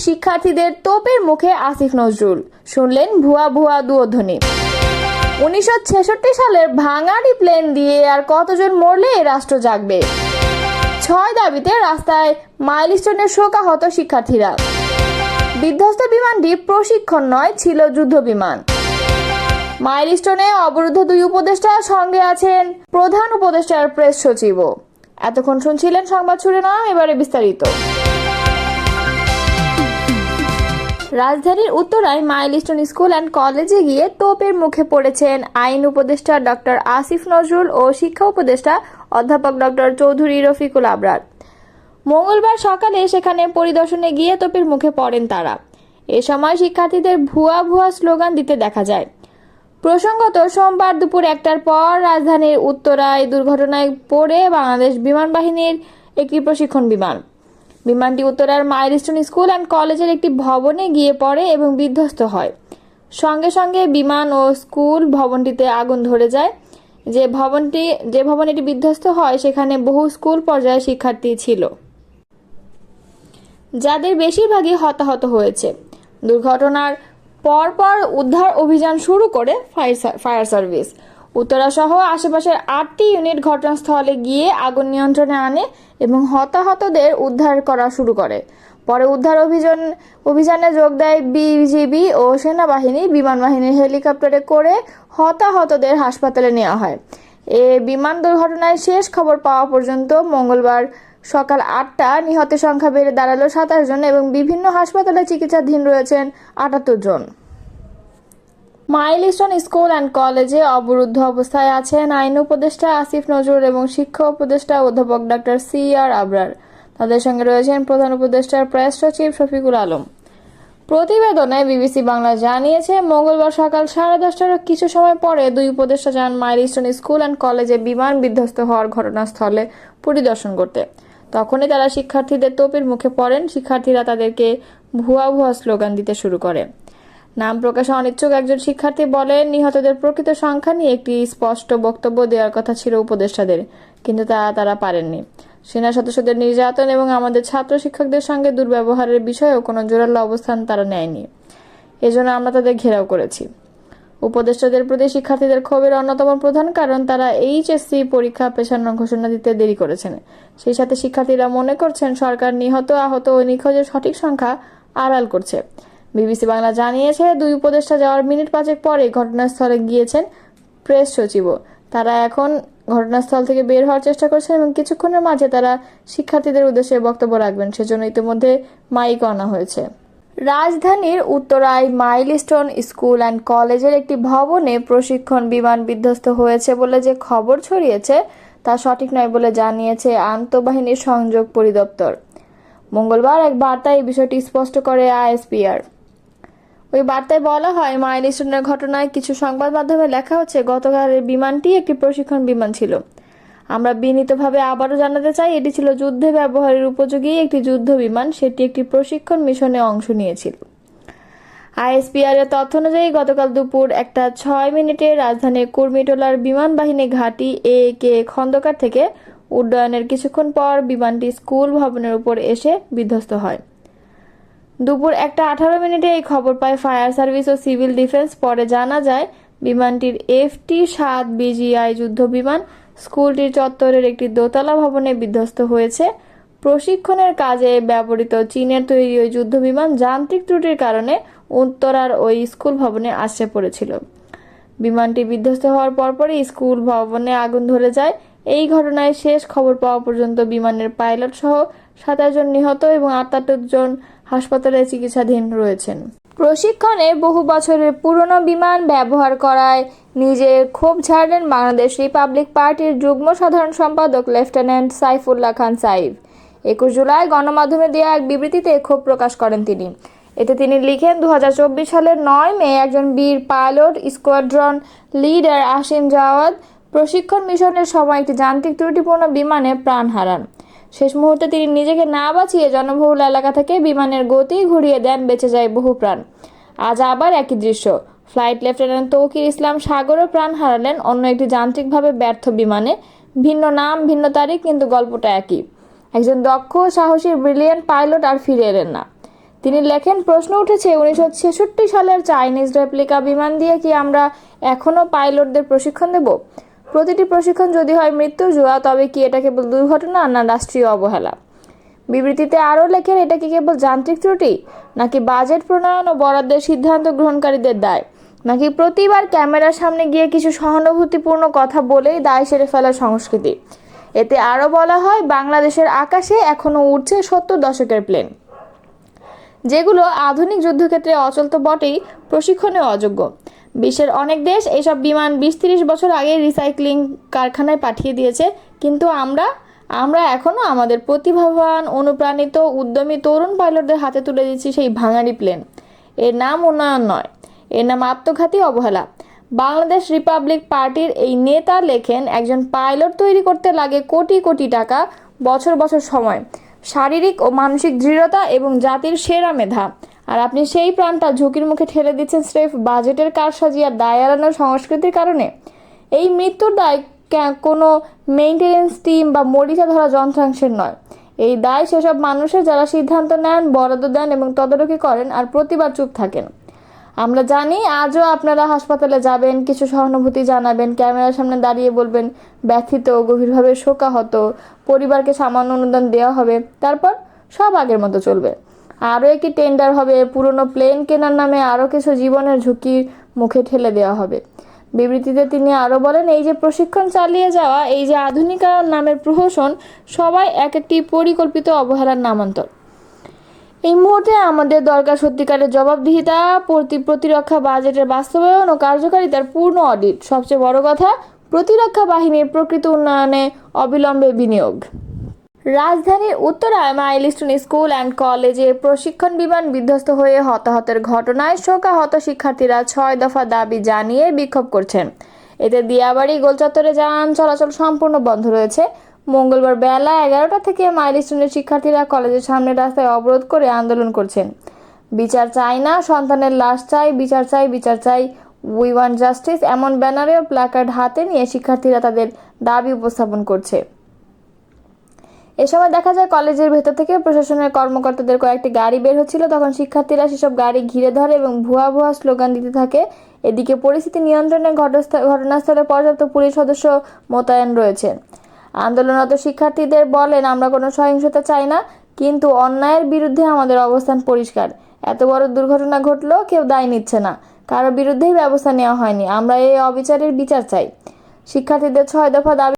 শিক্ষার্থীদের তোপের মুখে আসিফ নজরুল, শুনলেন ভুয়া ভুয়া দুধ্বনি। 1966 সালের ভাঙাড়ি প্লেন দিয়ে আর কতজন মরলে রাষ্ট্র জাগবে। 6 দাবিতে রাস্তায় মাইলস্টোনের শোকাহত শিক্ষার্থীরা। বিধ্বস্ত বিমানটি প্রশিক্ষণ নয়, ছিল যুদ্ধ বিমান। মাইলস্টোনে অবরুদ্ধ 2 উপদেষ্টার সঙ্গে আছেন প্রধান উপদেষ্টার প্রেস সচিবও। এতক্ষণ শুনছিলেন সংবাদ শিরোনাম, এবারে বিস্তারিত। রাজধানীর উত্তরায় মাইলস্টোন স্কুল অ্যান্ড কলেজে গিয়ে তোপের মুখে পড়েছেন আইন উপদেষ্টা ডক্টর আসিফ নজরুল ও শিক্ষা উপদেষ্টা অধ্যাপক ডক্টর চৌধুরী রফিকুল আবরার। মঙ্গলবার সকালে সেখানে পরিদর্শনে গিয়ে তোপের মুখে পড়েন তারা। এ সময় শিক্ষার্থীদের ভুয়া ভুয়া স্লোগান দিতে দেখা যায়। প্রসঙ্গত, সোমবার দুপুর 1টার পর রাজধানীর উত্তরায় দুর্ঘটনায় পড়ে বাংলাদেশ বিমান বাহিনীর একটি প্রশিক্ষণ বিমানটি উত্তরার মাইলস্টোন স্কুল অ্যান্ড কলেজের একটি ভবনে গিয়ে পড়ে এবং বিধ্বস্ত হয়। সঙ্গে সঙ্গে বিমান ও স্কুল ভবনটিতে আগুন ধরে যায়। যে ভবনে এটি বিধ্বস্ত হয় সেখানে বহু স্কুল পর্যায়ে শিক্ষার্থী ছিল, যাদের বেশিরভাগই হতাহত হয়েছে। দুর্ঘটনার পরপর উদ্ধার অভিযান শুরু করে ফায়ার সার্ভিস। উত্তরা সহ আশেপাশের 8টি ইউনিট ঘটনাস্থলে গিয়ে আগুন নিয়ন্ত্রণে আনে এবং হতাহতদের উদ্ধার করা শুরু করে। পরে উদ্ধার অভিযানে যোগ দেয় বিজিবি ও সেনাবাহিনী। বিমান বাহিনীর হেলিকপ্টারে করে হতাহতদের হাসপাতালে নেওয়া হয়। এ বিমান দুর্ঘটনায় শেষ খবর পাওয়া পর্যন্ত মঙ্গলবার সকাল 8টা নিহতের সংখ্যা বেড়ে দাঁড়ালো 27 জন এবং বিভিন্ন হাসপাতালে চিকিৎসাধীন রয়েছেন 78 জন। মাইলস্টোন স্কুল অ্যান্ড কলেজে অবরুদ্ধ অবস্থায় আছেন আইন উপদেষ্টা আসিফ নজরুল এবং শিক্ষা উপদেষ্টা অধ্যাপক ডক্টর CR আবরার। তাদের সঙ্গে রয়েছেন প্রধান উপদেষ্টার প্রেস সচিব শফিকুল আলম। প্রতিবেদনে বিবিসি বাংলা জানিয়েছে, মঙ্গলবার সকাল 10:30টার কিছু সময় পরে 2 উপদেষ্টা যান মাইলস্টোন স্কুল অ্যান্ড কলেজে বিমান বিধ্বস্ত হওয়ার ঘটনাস্থলে পরিদর্শন করতে। তখনই তারা শিক্ষার্থীদের তোপের মুখে পড়েন। শিক্ষার্থীরা তাদেরকে ভুয়া ভুয়া স্লোগান দিতে শুরু করে। নাম প্রকাশে অনিচ্ছুক একজন শিক্ষার্থী বলেন, নিহতদের প্রকৃত সংখ্যা নিয়ে একটি স্পষ্ট বক্তব্য দেওয়ার কথা ছিল উপদেষ্টাদের, কিন্তু তারা পারেননি। সেনা সদস্যদের নির্যাতন এবং আমাদের ছাত্র শিক্ষকদের সঙ্গে দুর্ব্যবহারের বিষয়েও কোনো জোরালো অবস্থান তারা নেয়নি। এজন্য আমরা তাদের ঘেরাও করেছি। উপদেষ্টাদের প্রতি শিক্ষার্থীদের ক্ষোভের অন্যতম প্রধান কারণ তারা HSC পরীক্ষা পেছানোর ঘোষণা দিতে দেরি করেছেন। সেই সাথে শিক্ষার্থীরা মনে করছেন সরকার নিহত, আহত ও নিখোঁজের সঠিক সংখ্যা আড়াল করছে। বিবিসি বাংলা জানিয়েছে, 2 উপদেষ্টা যাওয়ার মিনিট 5 পরেই ঘটনাস্থলে গিয়েছেন প্রেস সচিবও। তারা এখন ঘটনাস্থল থেকে বের হওয়ার চেষ্টা করছেন এবং কিছুক্ষণের মাঝে তারা শিক্ষার্থীদের উদ্দেশ্যে বক্তব্য রাখবেন। সেজন্য ইতিমধ্যে মাইক আনা হয়েছে। রাজধানীর উত্তরায় মাইলস্টোন স্কুল অ্যান্ড কলেজের একটি ভবনে প্রশিক্ষণ বিমান বিধ্বস্ত হয়েছে বলে যে খবর ছড়িয়েছে তা সঠিক নয় বলে জানিয়েছে আন্তঃবাহিনীর সংযোগ পরিদপ্তর। মঙ্গলবার এক বার্তায় এই বিষয়টি স্পষ্ট করে ISPR। ওই বার্তায় বলা হয়, মাইলস্টোনের ঘটনায় কিছু সংবাদ মাধ্যমে লেখা হচ্ছে গতকালের বিমানটি একটি প্রশিক্ষণ বিমান ছিল। আমরা বিনীতভাবে আবারও জানাতে চাই, এটি ছিল যুদ্ধে ব্যবহারের উপযোগী একটি যুদ্ধ বিমান। সেটি একটি প্রশিক্ষণ মিশনে অংশ নিয়েছিল। ISPR এর তথ্য অনুযায়ী গতকাল দুপুর 1:06 রাজধানীর কুর্মিটোলার বিমান বাহিনী ঘাঁটি AK খন্দকার থেকে উড্ডয়নের কিছুক্ষণ পর বিমানটি স্কুল ভবনের উপর এসে বিধ্বস্ত হয়। দুপুর 1:18 এই খবর পায় ফায়ার সার্ভিস ও সিভিল ডিফেন্স। পরে জানা যায় বিমানটির FT-7 BGI যুদ্ধ বিমান স্কুলটির চত্বরের একটি দোতলা ভবনে বিধ্বস্ত হয়েছে। প্রশিক্ষণের কাজে ব্যবহৃত চীনের তৈরি ওই যুদ্ধ বিমান যান্ত্রিক ত্রুটির কারণে উত্তরার ওই স্কুল ভবনে আশ্রয় পড়েছিল। বিমানটি বিধ্বস্ত হওয়ার পরপরই স্কুল ভবনে আগুন ধরে যায়। এই ঘটনায় শেষ খবর পাওয়া পর্যন্ত বিমানের পাইলট সহ 27 জন নিহত এবং 78 জন হাসপাতালে চিকিৎসাধীন রয়েছেন। প্রশিক্ষণে বহু বছরের পুরনো বিমান ব্যবহার করায় নিজের ক্ষোভ ঝাড়লেন বাংলাদেশ রিপাবলিক পার্টির যুগ্ম সাধারণ সম্পাদক লেফটেন্যান্ট সাইফুল্লাহ খান সাইফ। 21 জুলাই গণমাধ্যমে দেওয়া এক বিবৃতিতে ক্ষোভ প্রকাশ করেন তিনি। এতে তিনি লিখেন, 2024 সালের 9 মে একজন বীর pilot squadron leader Asim Jawad প্রশিক্ষণ মিশনের সময় একটি যান্ত্রিক ত্রুটিপূর্ণ বিমানে প্রাণ হারান। শেষ মুহূর্তে তিনি নিজেকে না বাঁচিয়ে জনবহুল এলাকা থেকে বিমানের গতি ঘুরিয়ে দেন, বেঁচে যায় বহু প্রাণ। আজ আবার একই দৃশ্য। ফ্লাইট লেফটেন্যান্ট তৌকির ইসলাম সাগরও প্রাণ হারালেন অন্য একটি যান্ত্রিকভাবে ব্যর্থ বিমানে। ভিন্ন নাম, ভিন্ন তারিখ, কিন্তু গল্পটা একই। একজন দক্ষ, সাহসী, ব্রিলিয়ান্ট পাইলট আর ফিরে এলেন না। তিনি লেখেন, প্রশ্ন উঠেছে 1966 সালের চাইনিজ রেপ্লিকা বিমান দিয়ে কি আমরা এখনও পাইলটদের প্রশিক্ষণ দেব? প্রতিটি প্রশিক্ষণ যদি হয় মৃত্যুর জোয়া, তবে কি এটা কেবল দুর্ঘটনা না রাষ্ট্রীয় অবহেলা? বিবৃতিতে আরও লেখেন, এটা কি কেবল যান্ত্রিক ত্রুটি, নাকি বাজেট প্রণয়ন ও বরাদ্দের সিদ্ধান্ত গ্রহণকারীদের দায়, নাকি প্রতিবার ক্যামেরার সামনে গিয়ে কিছু সহানুভূতিপূর্ণ কথা বলেই দায় সেরে ফেলার সংস্কৃতি? এতে আরও বলা হয়, বাংলাদেশের আকাশে এখনও উড়ছে 70 দশকের প্লেন, যেগুলো আধুনিক যুদ্ধক্ষেত্রে অচল তো বটেই, প্রশিক্ষণে অযোগ্য। বিশ্বের অনেক দেশ এইসব বিমান 20-30 বছর আগে রিসাইক্লিং কারখানায় পাঠিয়ে দিয়েছে, কিন্তু আমরা এখনও আমাদের প্রতিভাবান, অনুপ্রাণিত, উদ্যমী তরুণ পাইলটদের হাতে তুলে দিচ্ছি সেই ভাঙাড়ি প্লেন। এর নাম উন্নয়ন নয়, এর নাম আত্মঘাতী অবহেলা। বাংলাদেশ রিপাবলিক পার্টির এই নেতা লেখেন, একজন পাইলট তৈরি করতে লাগে কোটি কোটি টাকা, বছর বছর সময়, শারীরিক ও মানসিক দৃঢ়তা এবং জাতির সেরা মেধা। আর আপনি সেই প্রাণটা ঝুঁকির মুখে ঠেলে দিচ্ছেন স্রেফ বাজেটের কারসাজি আর দায় এড়ানোর সংস্কৃতির কারণে। এই মৃত্যুর দায় কোনো মেইনটেনেন্স টিম বা মরিচা ধরা যন্ত্রাংশের নয়। এই দায় সেসব মানুষের যারা সিদ্ধান্ত নেন, বরাদ্দ দেন এবং তদারকি করেন আর প্রতিবার চুপ থাকেন। আমরা জানি আজও আপনারা হাসপাতালে যাবেন, কিছু সহানুভূতি জানাবেন, ক্যামেরার সামনে দাঁড়িয়ে বলবেন ব্যথিত, গভীরভাবে শোকাহত, পরিবারকে সামান্য অনুদান দেওয়া হবে, তারপর সব আগের মতো চলবে। আরও একটি টেন্ডার হবে, পুরনো প্লেন কেনার নামে আরও কিছু জীবনের ঝুঁকির মুখে ঠেলে দেওয়া হবে। বিবৃতিতে তিনি আরও বলেন, এই যে প্রশিক্ষণ চালিয়ে যাওয়া, এই যে আধুনিকায়ন নামের প্রহসন, সবাই এক একটি পরিকল্পিত অবহেলার নামান্তর। এই মুহূর্তে আমাদের দরকার সত্যিকারের জবাবদিহিতা, প্রতিরক্ষা বাজেটের বাস্তবায়ন ও কার্যকারিতার পূর্ণ অডিট। সবচেয়ে বড় কথা, প্রতিরক্ষা বাহিনীর প্রকৃত উন্নয়নে অবিলম্বে বিনিয়োগ। রাজধানীর উত্তরায় মাইলস্টোন স্কুল অ্যান্ড কলেজে প্রশিক্ষণ বিমান বিধ্বস্ত হয়ে হতাহতের ঘটনায় শোকাহত শিক্ষার্থীরা 6 দফা দাবি জানিয়ে বিক্ষোভ করছেন। এতে দিয়াবাড়ি গোলচত্বরে যান চলাচল সম্পূর্ণ বন্ধ রয়েছে। মঙ্গলবার বেলা 11টা থেকে মাইলস্টোনের শিক্ষার্থীরা কলেজের সামনে রাস্তায় অবরোধ করে আন্দোলন করছেন। বিচার চাই না, সন্তানের লাশ চাই, বিচার চাই, বিচার চাই, উই ওয়ান্ট জাস্টিস, এমন ব্যানারে ও প্ল্যাকার্ড হাতে নিয়ে শিক্ষার্থীরা তাদের দাবি উপস্থাপন করছে। এ সময় দেখা যায় কলেজের ভেতর থেকে প্রশাসনের কর্মকর্তাদের কয়েকটি গাড়ি বের হচ্ছিল। তখন শিক্ষার্থীরা সেসব গাড়ি ঘিরে ধরে এবং ভুয়া ভুয়া স্লোগান দিতে থাকে। এদিকে পরিস্থিতি নিয়ন্ত্রণে ঘটনাস্থলে পর্যাপ্ত পুলিশ সদস্য মোতায়েন রয়েছে। আন্দোলনরত শিক্ষার্থীদের বলেন, আমরা কোনো সহিংসতা চাই না, কিন্তু অন্যায়ের বিরুদ্ধে আমাদের অবস্থান পরিষ্কার। এত বড় দুর্ঘটনা ঘটলেও কেউ দায় নিচ্ছে না, কারো বিরুদ্ধেই ব্যবস্থা নেওয়া হয়নি। আমরা এই অবিচারের বিচার চাই। শিক্ষার্থীদের 6 দফা দাবি